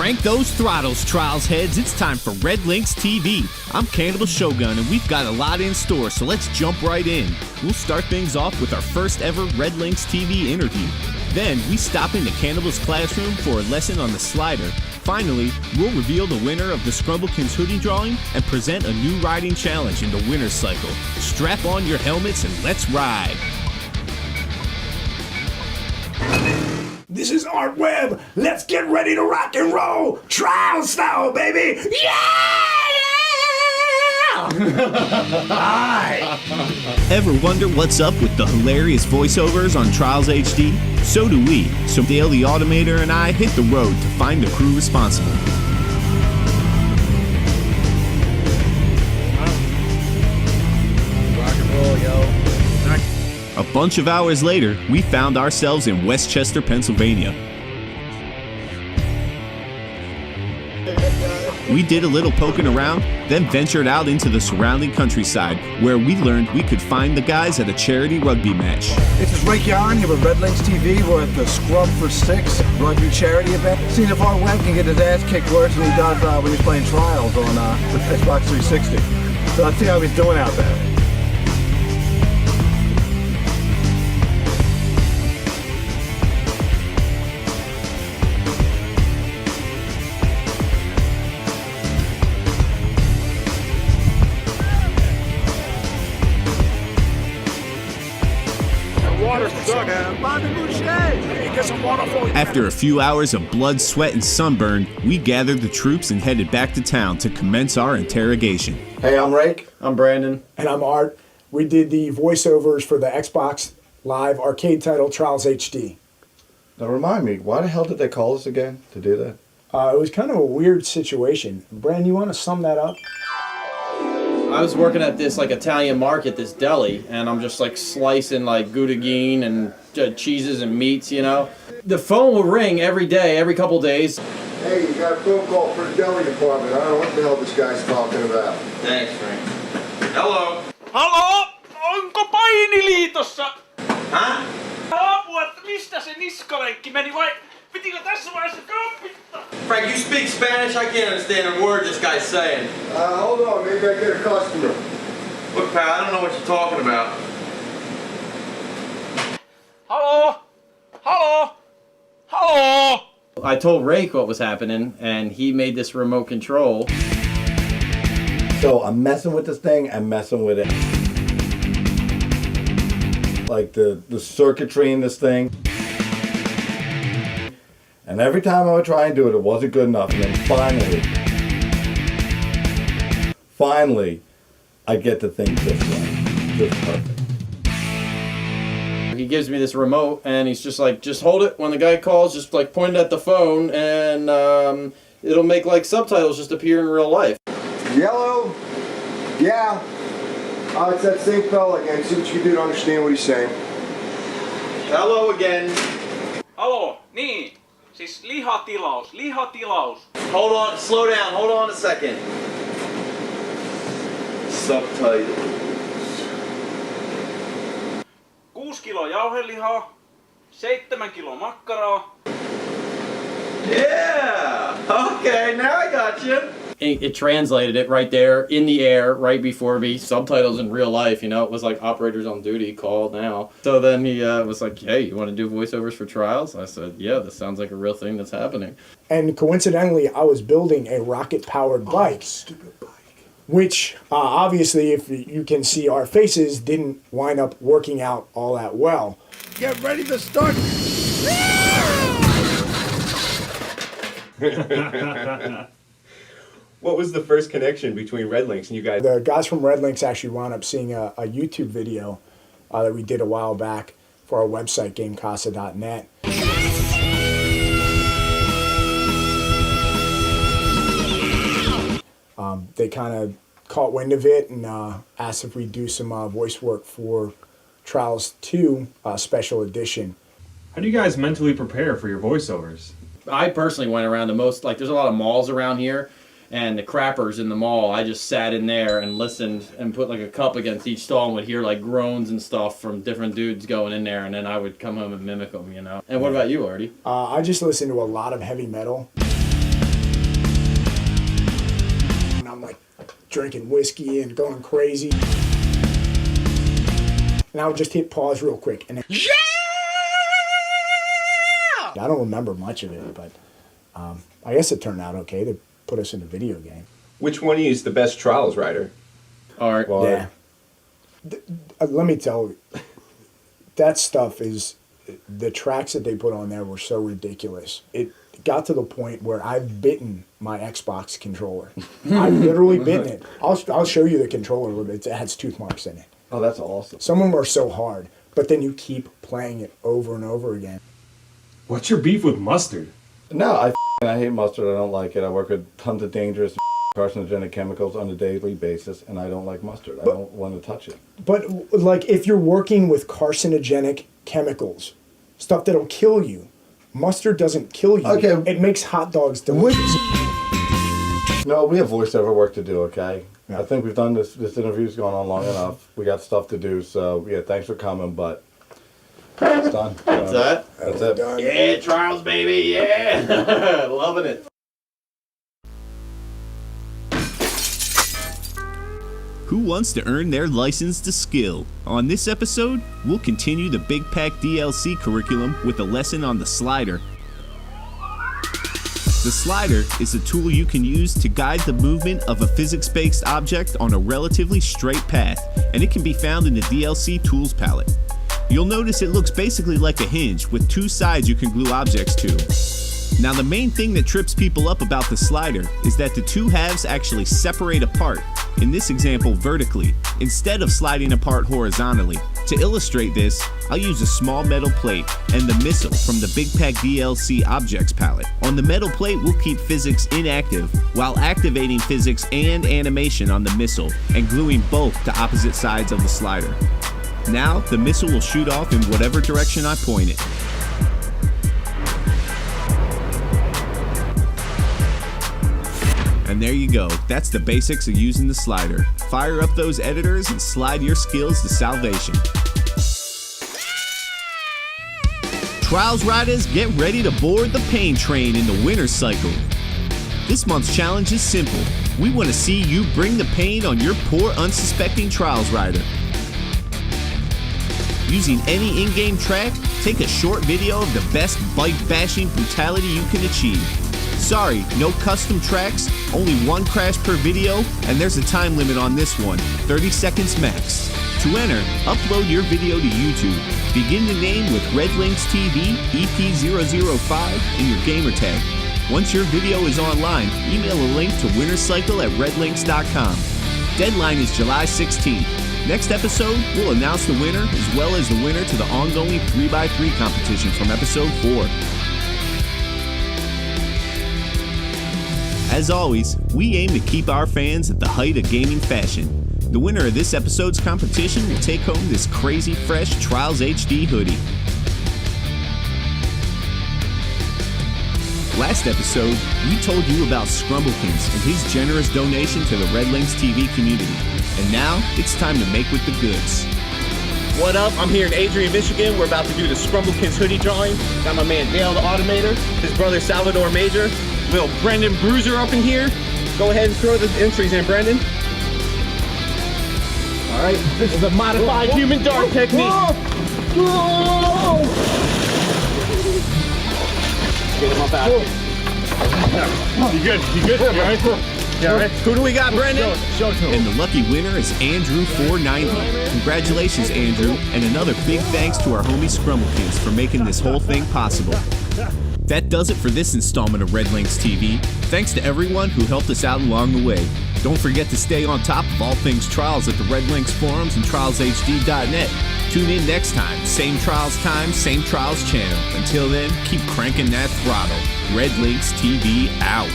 Crank those throttles, Trials heads. It's time for RedLynx TV. I'm Cannibal Shogun, and we've got a lot in store, so let's jump right in. We'll start things off with our first ever RedLynx TV interview. Then, we stop into Cannibal's classroom for a lesson on the slider. Finally, we'll reveal the winner of the Scrumblekins hoodie drawing and present a new riding challenge in the winner's cycle. Strap on your helmets and let's ride. This is Art Webb. Let's get ready to rock and roll. Trial style, baby. Yeah! Hi. Ever wonder what's up with the hilarious voiceovers on Trials HD? So do we. So Dale the Automator and I hit the road to find the crew responsible. Rock and roll, yo. A bunch of hours later, we found ourselves in Westchester, Pennsylvania. We did a little poking around, then ventured out into the surrounding countryside, where we learned we could find the guys at a charity rugby match. This is Rake Yohn here with RedLynx TV. We're at the Scrub for Six rugby charity event. Seeing if our Webb can get his ass kicked worse than he does when he's playing Trials on Xbox 360. So let's see how he's doing out there. After a few hours of blood, sweat, and sunburn, we gathered the troops and headed back to town to commence our interrogation. Hey, I'm Rake. I'm Brandon. And I'm Art. We did the voiceovers for the Xbox Live arcade title Trials HD. Now remind me, why the hell did they call us again to do that? It was kind of a weird situation. Brandon, you want to sum that up? I was working at this Italian market, this deli, and I'm just slicing Gouda Gouda and cheeses and meats, you know. The phone will ring every day, every couple days. Hey, you got a phone call for the deli department. I don't know what the hell this guy's talking about. Thanks, Frank. Hello. Halo? Onko painiliitossa? Huh? Apua, että mistä se niskalenkki meni vai pitikö tässä vaiheessa kroppittaa? Frank, you speak Spanish? I can't understand a word this guy's saying. Hold on, maybe I get a customer. Look, pal, I don't know what you're talking about. Halo? Halo? Halo? I told Rake what was happening, and he made this remote control. So I'm messing with this thing, I'm messing with it. Like the circuitry in this thing. And every time I would try and do it, it wasn't good enough. And then finally, I get the thing just right. Just perfect. He gives me this remote, and he's just just hold it. When the guy calls, just point it at the phone, and it'll make subtitles just appear in real life. Yellow? Yeah. It's that same fella again. See what you can do to understand what he's saying. Hello again. Halo? Niin. Siis lihatilaus. Lihatilaus. Hold on, slow down, hold on a second. Subtitles. 6 kiloa jauhelihaa. 7 kiloa makkaraa. Yeah! Okay, now I got you. It translated it right there in the air right before me. Subtitles in real life, you know. It was operators on duty called now. So then he was like, hey, you want to do voiceovers for Trials? I said, yeah, this sounds like a real thing that's happening. And coincidentally, I was building a rocket-powered bike. Stupid bike. Which, obviously, if you can see our faces, didn't wind up working out all that well. Get ready to start. What was the first connection between RedLynx and you guys? The guys from RedLynx actually wound up seeing a YouTube video that we did a while back for our website, gamecasa.net. They kind of caught wind of it and asked if we'd do some voice work for Trials 2 Special Edition. How do you guys mentally prepare for your voiceovers? I personally went around to most, there's a lot of malls around here, and the crappers in the mall, I just sat in there and listened and put a cup against each stall and would hear groans and stuff from different dudes going in there, and then I would come home and mimic them, you know. And what about you, Artie? I just listened to a lot of heavy metal. drinking whiskey and going crazy. And I would just hit pause real quick. And then, yeah! I don't remember much of it, but I guess it turned out okay. They put us in a video game. Which one of you is the best trials rider? Art. Yeah. Let me tell you, that stuff is, the tracks that they put on there were so ridiculous. It got to the point where I've bitten my Xbox controller. I've literally bitten it. I'll show you the controller. It has tooth marks in it. Oh, that's awesome. Some of them are so hard, but then you keep playing it over and over again. What's your beef with mustard? No, I hate mustard. I don't like it. I work with tons of dangerous carcinogenic chemicals on a daily basis, and I don't like mustard. I don't want to touch it. But like, if you're working with carcinogenic chemicals, stuff that'll kill you, mustard doesn't kill you. Okay. It makes hot dogs delicious. No, we have voiceover work to do, okay? Yeah. I think we've done this interview's gone on long enough. We got stuff to do, so yeah, thanks for coming, but it's done. That's that? That's it. Done. Yeah, trials, baby, yeah! Loving it. Who wants to earn their license to skill? On this episode, we'll continue the Big Pack DLC curriculum with a lesson on the slider. The slider is a tool you can use to guide the movement of a physics-based object on a relatively straight path, and it can be found in the DLC tools palette. You'll notice it looks basically like a hinge with two sides you can glue objects to. Now, the main thing that trips people up about the slider is that the two halves actually separate apart, in this example vertically, instead of sliding apart horizontally. To illustrate this, I'll use a small metal plate and the missile from the Big Pack DLC Objects palette. On the metal plate, we'll keep physics inactive while activating physics and animation on the missile and gluing both to opposite sides of the slider. Now, the missile will shoot off in whatever direction I point it. And there you go, that's the basics of using the slider. Fire up those editors and slide your skills to salvation. Trials riders, get ready to board the pain train in the winter cycle. This month's challenge is simple. We want to see you bring the pain on your poor unsuspecting Trials rider. Using any in-game track, take a short video of the best bike bashing brutality you can achieve. Sorry, no custom tracks, only one crash per video, and there's a time limit on this one, 30 seconds max. To enter, upload your video to YouTube. Begin the name with RedLynxTV EP005 in your gamer tag. Once your video is online, email a link to winnercycle@redlynx.com. Deadline is July 16th. Next episode, we'll announce the winner as well as the winner to the ongoing 3x3 competition from episode 4. As always, we aim to keep our fans at the height of gaming fashion. The winner of this episode's competition will take home this crazy fresh Trials HD hoodie. Last episode, we told you about Scrumblekins and his generous donation to the RedLynx TV community. And now, it's time to make with the goods. What up? I'm here in Adrian, Michigan. We're about to do the Scrumblekins hoodie drawing. Got my man Dale the Automator, his brother Salvador Major, little Brendan Bruiser up in here. Go ahead and throw the entries in, Brendan. All right, this is a modified human dart technique. Get him up out here. You good? You good? You all right? Yeah, all right. Who do we got, Brendan? Show it to him. And the lucky winner is Andrew490. Congratulations, Andrew, and another big thanks to our homie Scrumblekins for making this whole thing possible. That does it for this installment of RedLynx TV. Thanks to everyone who helped us out along the way. Don't forget to stay on top of all things Trials at the RedLynx forums and trialshd.net. Tune in next time, same Trials time, same Trials channel. Until then, keep cranking that throttle. RedLynx TV out.